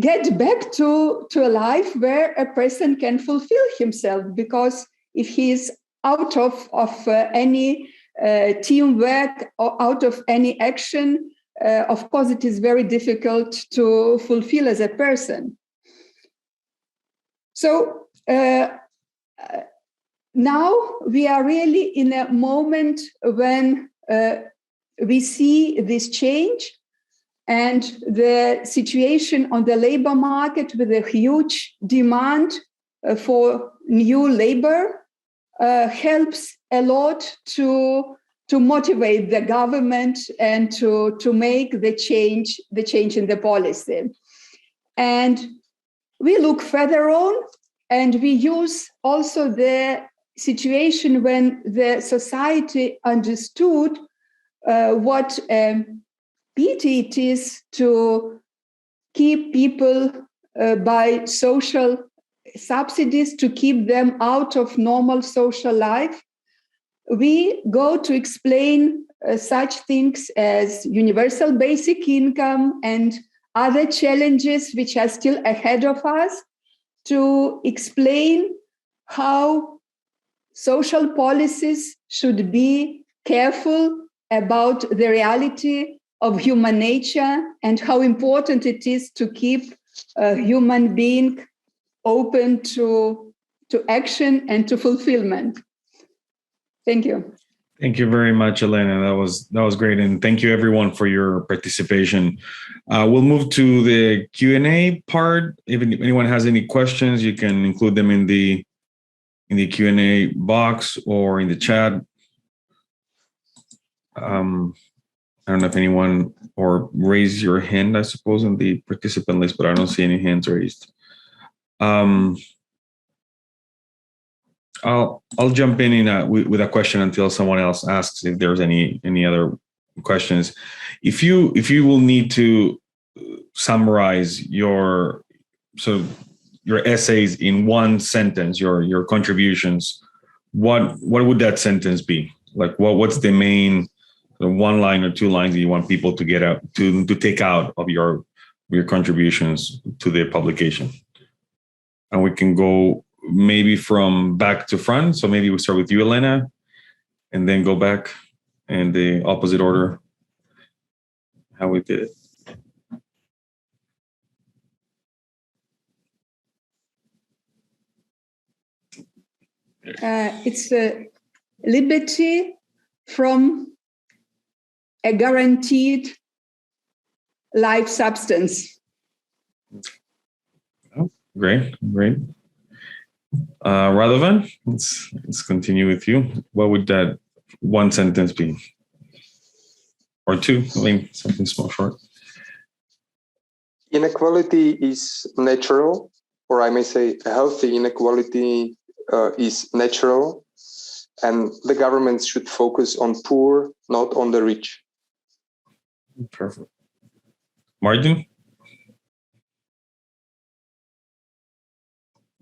get back to a life where a person can fulfill himself. Because if he is out of any teamwork or out of any action, of course, it is very difficult to fulfill as a person. So now we are really in a moment when we see this change, and the situation on the labor market with a huge demand for new labor helps a lot to motivate the government and to make the change in the policy. And we look further on, and we use also the situation when the society understood what pity it is to keep people by social subsidies, to keep them out of normal social life. We go to explain such things as universal basic income and other challenges which are still ahead of us, to explain how social policies should be careful about the reality of human nature and how important it is to keep a human being open to action and to fulfillment. Thank you. Thank you very much, Elena. That was great, and thank you everyone for your participation. We'll move to the Q&A part. If anyone has any questions, you can include them in the Q&A box or in the chat. I don't know if anyone, or raise your hand, I suppose, in the participant list, but I don't see any hands raised. I'll jump in with a question until someone else asks if there's any other questions. If you will need to summarize your essays in one sentence, your contributions, what would that sentence be? Like what's the main one line or two lines that you want people to get out to take out of your contributions to the publication? And we can go maybe from back to front. So maybe we start with you, Elena, and then go back in the opposite order, how we did it. It's a liberty from a guaranteed life substance. Oh, great. Radavan, let's continue with you. What would that one sentence be? Or two, I mean, something small, short. Inequality is natural, or I may say a healthy inequality is natural, and the governments should focus on poor, not on the rich. Perfect. Martin?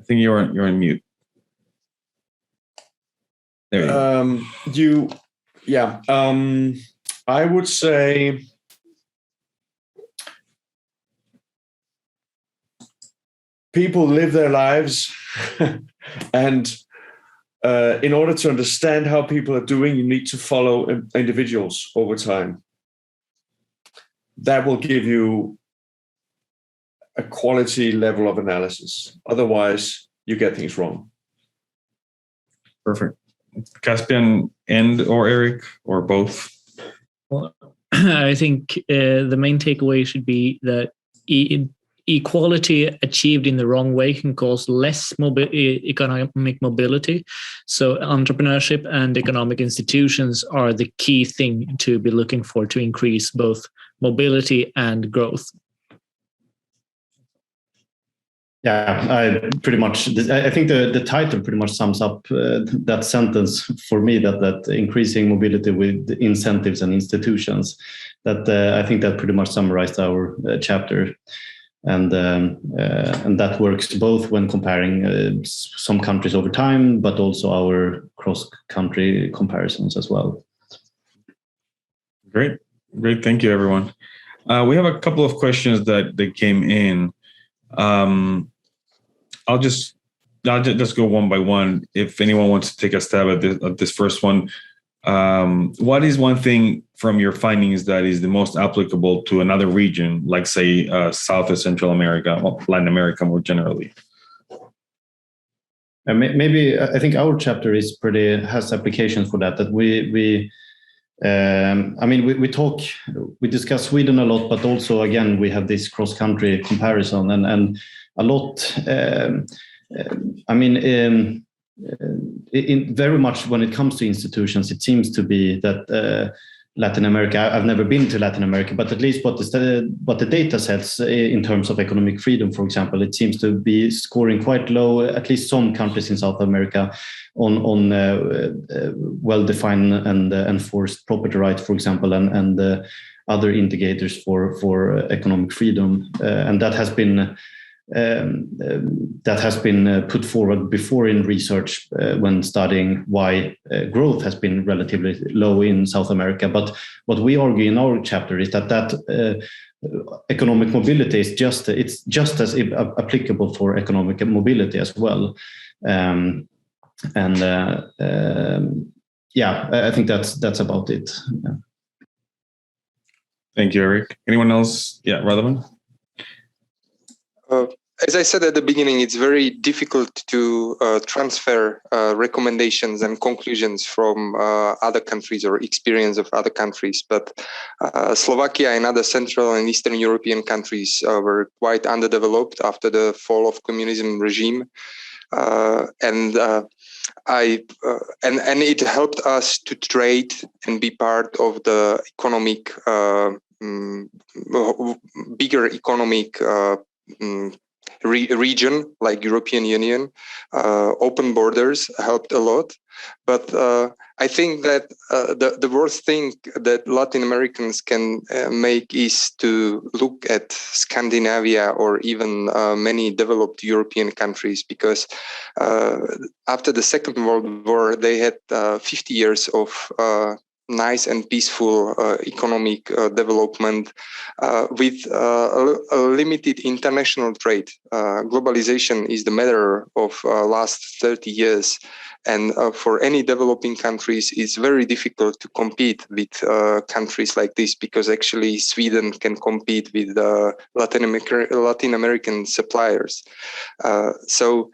I think you're on mute. There you go. I would say people live their lives and in order to understand how people are doing, you need to follow individuals over time. That will give you a quality level of analysis. Otherwise, you get things wrong. Perfect. Caspian or Erik, or both? Well, I think the main takeaway should be that equality achieved in the wrong way can cause less economic mobility. So entrepreneurship and economic institutions are the key thing to be looking for to increase both mobility and growth. Yeah, I think the title pretty much sums up that sentence for me, that increasing mobility with incentives and institutions. That I think that pretty much summarized our chapter. And that works both when comparing some countries over time, but also our cross-country comparisons as well. Great. Thank you, everyone. We have a couple of questions that came in. I'll just go one by one. If anyone wants to take a stab at this first one, what is one thing from your findings that is the most applicable to another region, like say South or Central America, or Latin America more generally? Maybe I think our chapter has applications for that. That we discuss Sweden a lot, but also again we have this cross-country comparison and a lot. Very much when it comes to institutions, it seems to be that Latin America. I've never been to Latin America, but at least what the data sets in terms of economic freedom, for example, it seems to be scoring quite low. At least some countries in South America on well-defined and enforced property rights, for example, and other indicators for economic freedom, and that has been put forward before in research when studying why growth has been relatively low in South America. But what we argue in our chapter is that economic mobility is just as applicable for economic mobility as well. I think that's about it. Yeah. Thank you, Erik. Anyone else? Yeah, Radavan? As I said at the beginning, it's very difficult to transfer recommendations and conclusions from other countries or experience of other countries. But Slovakia and other Central and Eastern European countries were quite underdeveloped after the fall of communism regime. And it helped us to trade and be part of the economic, bigger economic region like European Union. Open borders helped a lot, but I think that the worst thing that Latin Americans can make is to look at Scandinavia or even many developed European countries, because after the Second World War, they had 50 years of nice and peaceful economic development with a limited international trade. Globalization is the matter of last 30 years. And for any developing countries, it's very difficult to compete with countries like this, because actually Sweden can compete with Latin American suppliers. So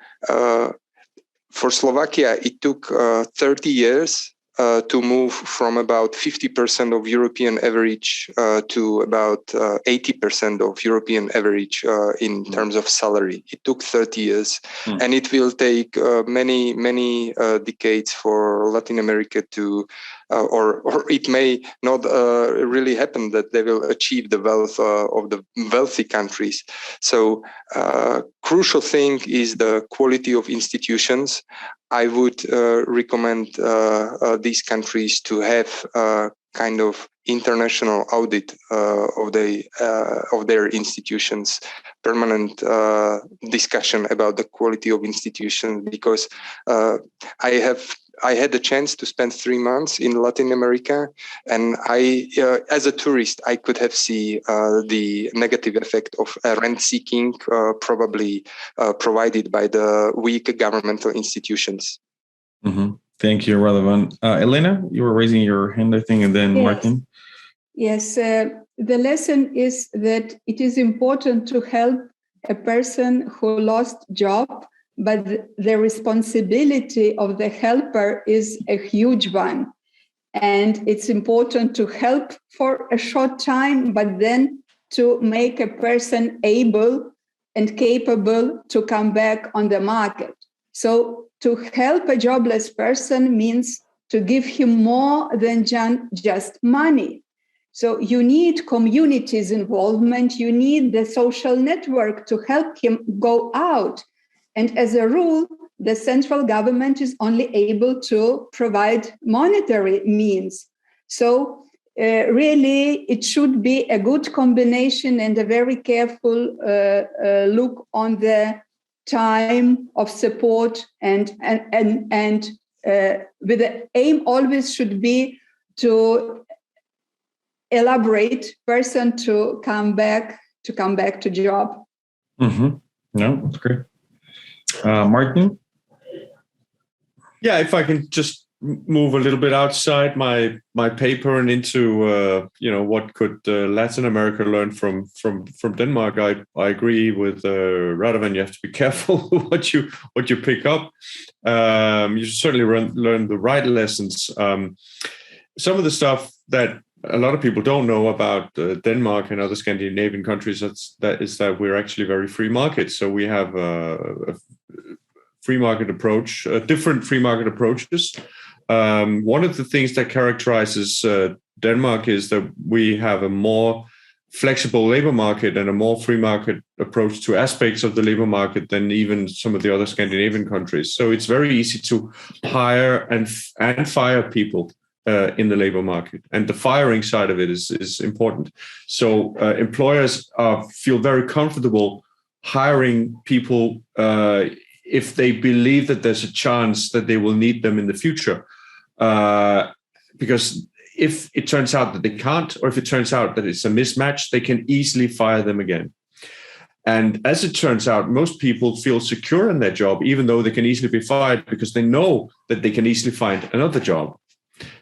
for Slovakia, it took 30 years to move from about 50% of European average to about 80% of European average in terms of salary. It took 30 years, and it will take many decades for Latin America to, or it may not really happen that they will achieve the wealth of the wealthy countries. So crucial thing is the quality of institutions. I would recommend these countries to have kind of international audit of their institutions, permanent discussion about the quality of institutions, because I had the chance to spend 3 months in Latin America, and as a tourist, I could have seen the negative effect of rent seeking, probably provided by the weak governmental institutions. Mm-hmm. Thank you, Radavan. Elena, you were raising your hand, I think, and then Martin. Yes, the lesson is that it is important to help a person who lost job, but the responsibility of the helper is a huge one. And it's important to help for a short time, but then to make a person able and capable to come back on the market. So to help a jobless person means to give him more than just money. So you need community's involvement, you need the social network to help him go out. And as a rule, the central government is only able to provide monetary means. So really, it should be a good combination and a very careful look on the time of support, and with the aim always should be to elaborate person to come back to job. Mm-hmm. No, that's great. Martin? Yeah, if I can just move a little bit outside my paper and into what could Latin America learn from Denmark. I agree with Radavan. You have to be careful what you pick up. You should certainly learn the right lessons. Some of the stuff that a lot of people don't know about Denmark and other Scandinavian countries is that we're actually very free markets. So we have a free market approach, different free market approaches. One of the things that characterizes Denmark is that we have a more flexible labor market and a more free market approach to aspects of the labor market than even some of the other Scandinavian countries. So it's very easy to hire and fire people in the labor market, and the firing side of it is important. So employers feel very comfortable hiring people if they believe that there's a chance that they will need them in the future. Because if it turns out that they can't, or if it turns out that it's a mismatch, they can easily fire them again. And as it turns out, most people feel secure in their job, even though they can easily be fired, because they know that they can easily find another job.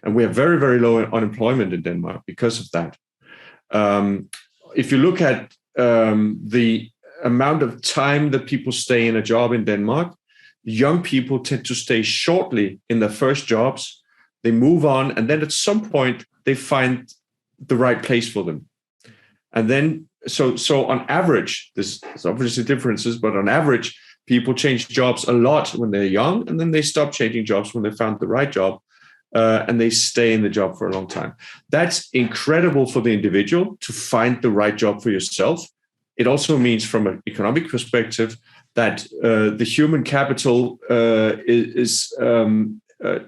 And we have very, very low unemployment in Denmark because of that. If you look at the amount of time that people stay in a job in Denmark, young people tend to stay shortly in their first jobs. They move on, and then at some point they find the right place for them. And then, so on average, there's obviously differences, but on average, people change jobs a lot when they're young, and then they stop changing jobs when they found the right job, and they stay in the job for a long time. That's incredible for the individual to find the right job for yourself. It also means, from an economic perspective, that the human capital is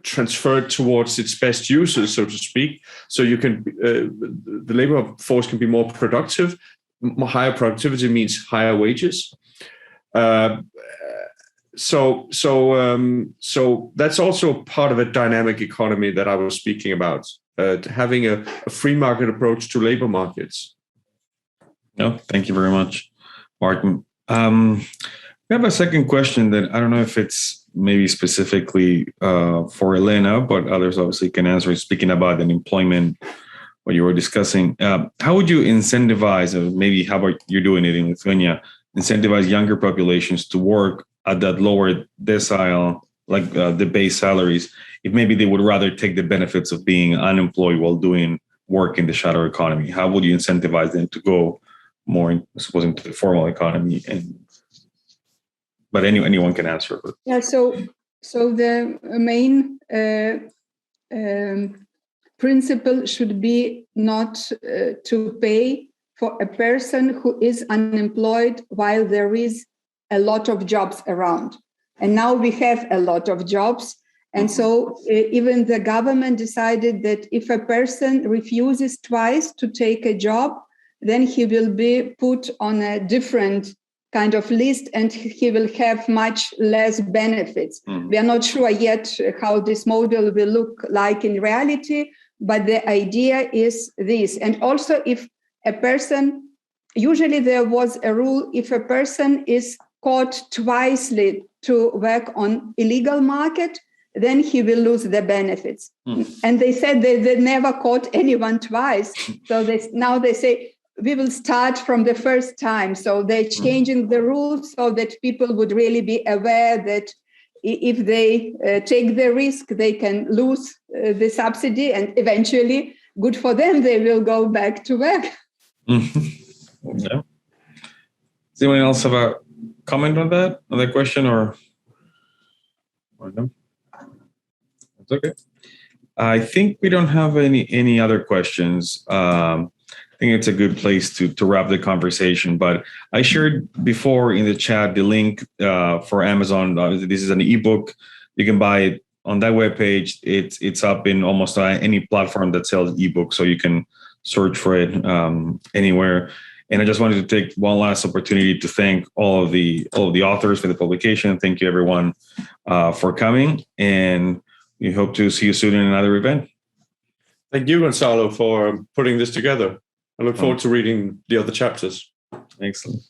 transferred towards its best users, so to speak. So you can, the labor force can be more productive. Higher productivity means higher wages. So that's also part of a dynamic economy that I was speaking about, having a free market approach to labor markets. No, thank you very much, Martin. We have a second question that I don't know if it's maybe specifically for Elena, but others obviously can answer. Speaking about employment, what you were discussing, how would you incentivize, or maybe how about you're doing it in Lithuania, incentivize younger populations to work at that lower decile, like the base salaries, if maybe they would rather take the benefits of being unemployed while doing work in the shadow economy? How would you incentivize them to go more, I suppose, into the formal economy? But anyone can answer. But. Yeah. So the main principle should be not to pay for a person who is unemployed while there is a lot of jobs around. And now we have a lot of jobs. And so even the government decided that if a person refuses twice to take a job, then he will be put on a different kind of list and he will have much less benefits. We are not sure yet how this model will look like in reality, but the idea is this. And also, if a person, usually there was a rule, if a person is caught twice to work on illegal market, then he will lose the benefits. And they said they never caught anyone twice. So now they say, we will start from the first time. So they're changing the rules so that people would really be aware that if they take the risk, they can lose the subsidy, and eventually, good for them, they will go back to work. Yeah. Does anyone else have a comment on that question, or no? That's okay. I think we don't have any other questions. I think it's a good place to wrap the conversation. But I shared before in the chat the link for Amazon. This is an ebook. You can buy it on that webpage. It's up in almost any platform that sells ebooks, so you can search for it anywhere. And I just wanted to take one last opportunity to thank all of the authors for the publication. Thank you, everyone, for coming, and we hope to see you soon in another event. Thank you, Gonzalo, for putting this together. I look forward to reading the other chapters. Excellent.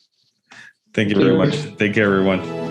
Thank you very much. Take care, everyone.